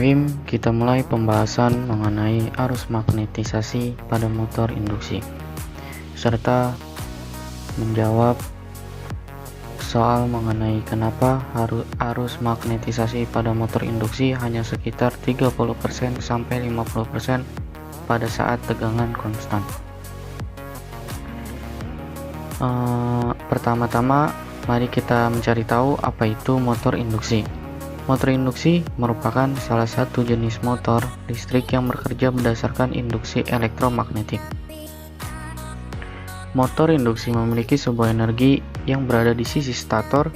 Bismillahirrahmanirrahim. Kita mulai pembahasan mengenai arus magnetisasi pada motor induksi, serta menjawab soal mengenai kenapa arus magnetisasi pada motor induksi hanya sekitar 30% sampai 50% pada saat tegangan konstan. Pertama-tama, mari kita mencari tahu apa itu motor induksi. Motor induksi merupakan salah satu jenis motor listrik yang bekerja berdasarkan induksi elektromagnetik. Motor induksi memiliki sebuah energi yang berada di sisi stator,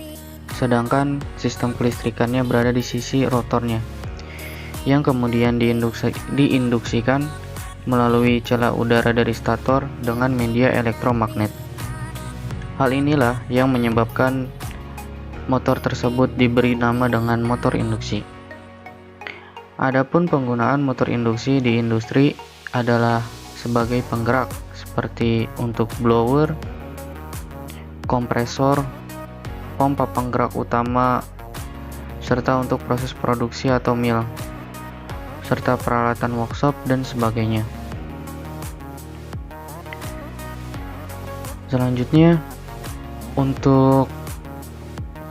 sedangkan sistem kelistrikannya berada di sisi rotornya, yang kemudian diinduksikan melalui celah udara dari stator dengan media elektromagnet. Hal inilah yang menyebabkan motor tersebut diberi nama dengan motor induksi. Adapun penggunaan motor induksi di industri adalah sebagai penggerak seperti untuk blower, kompresor, pompa penggerak utama, serta untuk proses produksi atau mill, serta peralatan workshop dan sebagainya. Selanjutnya, untuk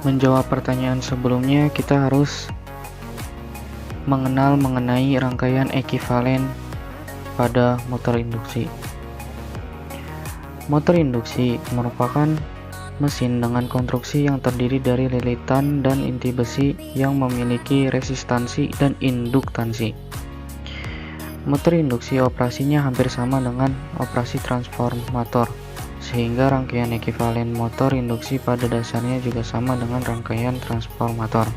menjawab pertanyaan sebelumnya, kita harus mengenal mengenai rangkaian ekivalen pada motor induksi. Motor induksi merupakan mesin dengan konstruksi yang terdiri dari lilitan dan inti besi yang memiliki resistansi dan induktansi. Motor induksi operasinya hampir sama dengan operasi transformator, sehingga rangkaian ekivalen motor induksi pada dasarnya juga sama dengan rangkaian transformator.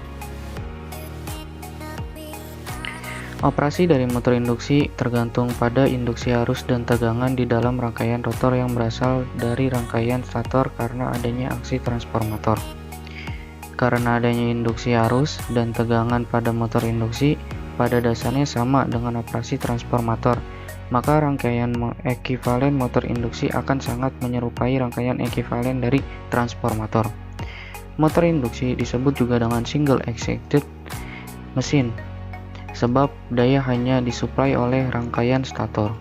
Operasi dari motor induksi tergantung pada induksi arus dan tegangan di dalam rangkaian rotor yang berasal dari rangkaian stator karena adanya aksi transformator. Karena adanya induksi arus dan tegangan pada motor induksi pada dasarnya sama dengan operasi transformator, maka rangkaian ekivalen motor induksi akan sangat menyerupai rangkaian ekivalen dari transformator. Motor induksi disebut juga dengan single excited mesin, sebab daya hanya disuplai oleh rangkaian stator.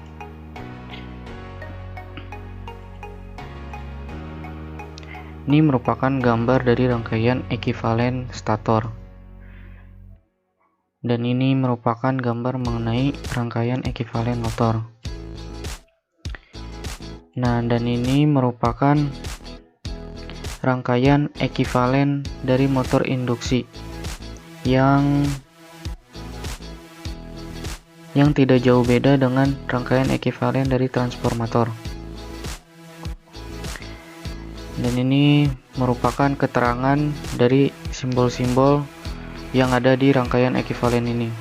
Ini merupakan gambar dari rangkaian ekivalen stator. Dan ini merupakan gambar mengenai rangkaian ekivalen motor. Nah, dan ini merupakan rangkaian ekivalen dari motor induksi yang tidak jauh beda dengan rangkaian ekivalen dari transformator. Dan ini merupakan keterangan dari simbol-simbol yang ada di rangkaian ekivalen ini.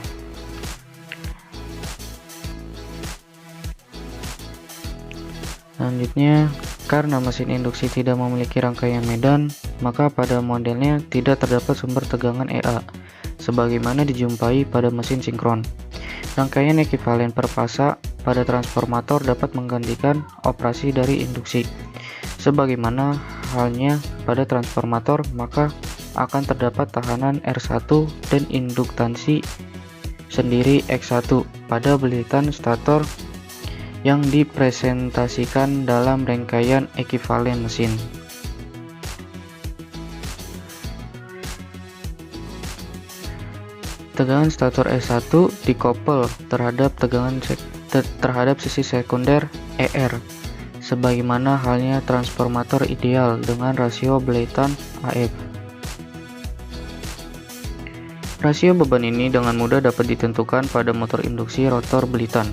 Selanjutnya, karena mesin induksi tidak memiliki rangkaian medan, maka pada modelnya tidak terdapat sumber tegangan EA, sebagaimana dijumpai pada mesin sinkron. Rangkaian ekivalen per fasa pada transformator dapat menggantikan operasi dari induksi. Sebagaimana halnya pada transformator, maka akan terdapat tekanan R1 dan induktansi sendiri X1 pada belitan stator yang dipresentasikan dalam rangkaian ekivalen mesin. Tegangan stator S1 dikoppel terhadap terhadap sisi sekunder ER, sebagaimana halnya transformator ideal dengan rasio belitan AF. Rasio beban ini dengan mudah dapat ditentukan pada motor induksi rotor belitan,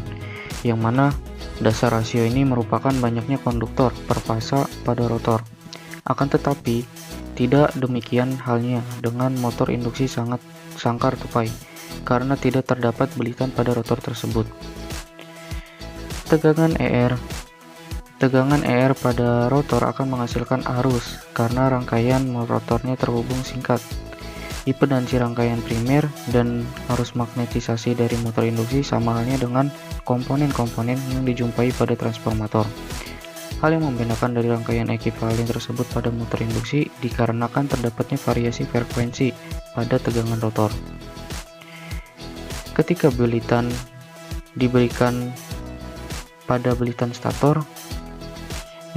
yang mana dasar rasio ini merupakan banyaknya konduktor per fasa pada rotor. Akan tetapi, tidak demikian halnya dengan motor induksi sangat sangkar tupai, karena tidak terdapat belitan pada rotor tersebut. Tegangan ER pada rotor akan menghasilkan arus karena rangkaian rotornya terhubung singkat. Impedansi rangkaian primer dan arus magnetisasi dari motor induksi sama halnya dengan komponen-komponen yang dijumpai pada transformator. Hal yang membedakan dari rangkaian ekivalen tersebut pada motor induksi dikarenakan terdapatnya variasi frekuensi pada tegangan rotor. Ketika belitan diberikan pada belitan stator,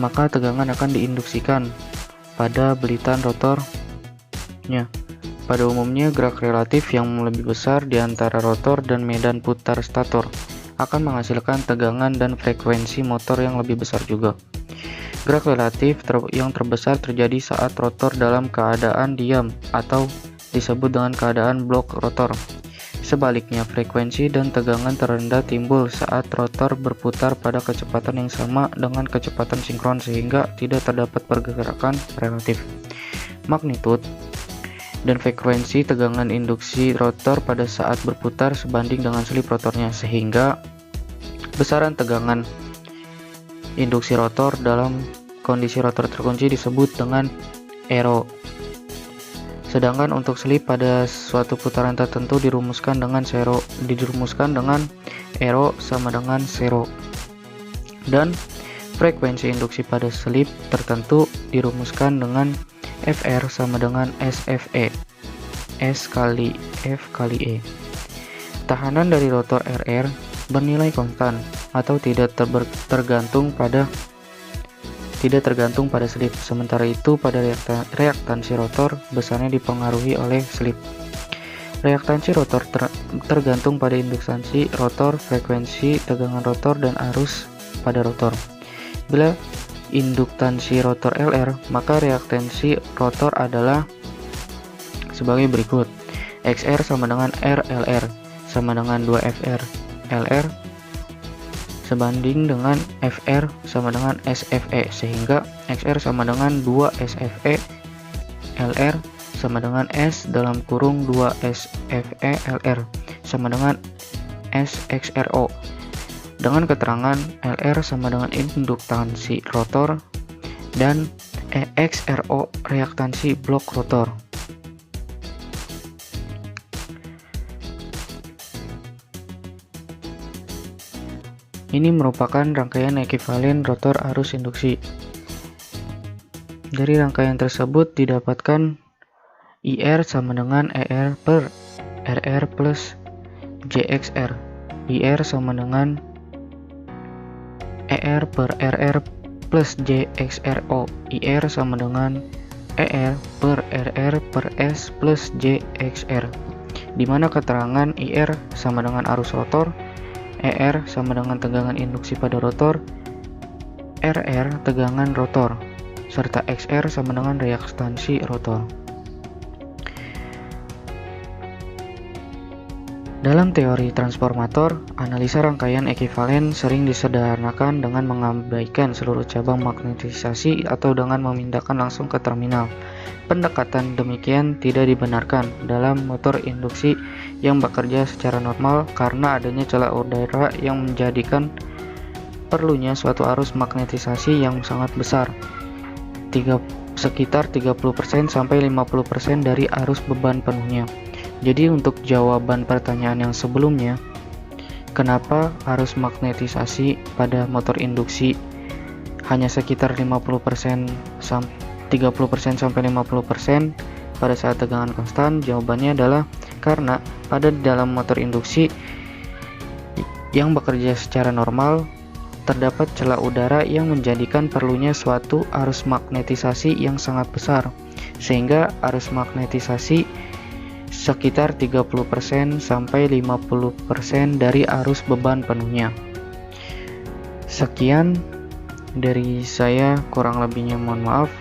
maka tegangan akan diinduksikan pada belitan rotornya. Pada umumnya, gerak relatif yang lebih besar di antara rotor dan medan putar stator akan menghasilkan tegangan dan frekuensi motor yang lebih besar juga. Gerak relatif yang terbesar terjadi saat rotor dalam keadaan diam atau disebut dengan keadaan blok rotor. Sebaliknya, frekuensi dan tegangan terendah timbul saat rotor berputar pada kecepatan yang sama dengan kecepatan sinkron sehingga tidak terdapat pergerakan relatif. Magnitud dan frekuensi tegangan induksi rotor pada saat berputar sebanding dengan selip rotornya, sehingga besaran tegangan induksi rotor dalam kondisi rotor terkunci disebut dengan ero. Sedangkan untuk selip pada suatu putaran tertentu dirumuskan dengan ero sama dengan zero. Dan frekuensi induksi pada selip tertentu dirumuskan dengan Fr sama dengan SFE, S kali F kali E. Tahanan dari rotor RR bernilai konstan atau tidak tergantung pada selip. Sementara itu pada reaktansi rotor besarnya dipengaruhi oleh selip. Reaktansi rotor tergantung pada induktansi rotor, frekuensi, tegangan rotor, dan arus pada rotor. Bila induktansi rotor LR, maka reaktansi rotor adalah sebagai berikut. XR sama dengan RLR sama dengan 2FR LR sebanding dengan FR sama dengan SFE, sehingga XR sama dengan 2SFE LR sama dengan S dalam kurung 2SFE LR sama dengan SXRO. Dengan keterangan LR sama dengan induktansi rotor dan XRO reaktansi blok rotor. Ini merupakan rangkaian ekivalen rotor arus induksi. Dari rangkaian tersebut didapatkan IR sama dengan ER per RR plus JXR. IR sama dengan ER per RR plus JXRO. IR sama dengan ER per RR per S plus JXR, di mana keterangan IR sama dengan arus rotor, ER sama dengan tegangan induksi pada rotor, RR tegangan rotor, serta XR sama dengan reaktansi rotor. Dalam teori transformator, analisa rangkaian ekivalen sering disederhanakan dengan mengabaikan seluruh cabang magnetisasi atau dengan memindahkan langsung ke terminal. Pendekatan demikian tidak dibenarkan dalam motor induksi yang bekerja secara normal karena adanya celah udara yang menjadikan perlunya suatu arus magnetisasi yang sangat besar, sekitar 30% sampai 50% dari arus beban penuhnya. Jadi untuk jawaban pertanyaan yang sebelumnya, kenapa arus magnetisasi pada motor induksi hanya sekitar 30% sampai 50% pada saat tegangan konstan? Jawabannya adalah karena pada dalam motor induksi yang bekerja secara normal terdapat celah udara yang menjadikan perlunya suatu arus magnetisasi yang sangat besar, sehingga arus magnetisasi sekitar 30% sampai 50% dari arus beban penuhnya. Sekian dari saya, kurang lebihnya mohon maaf.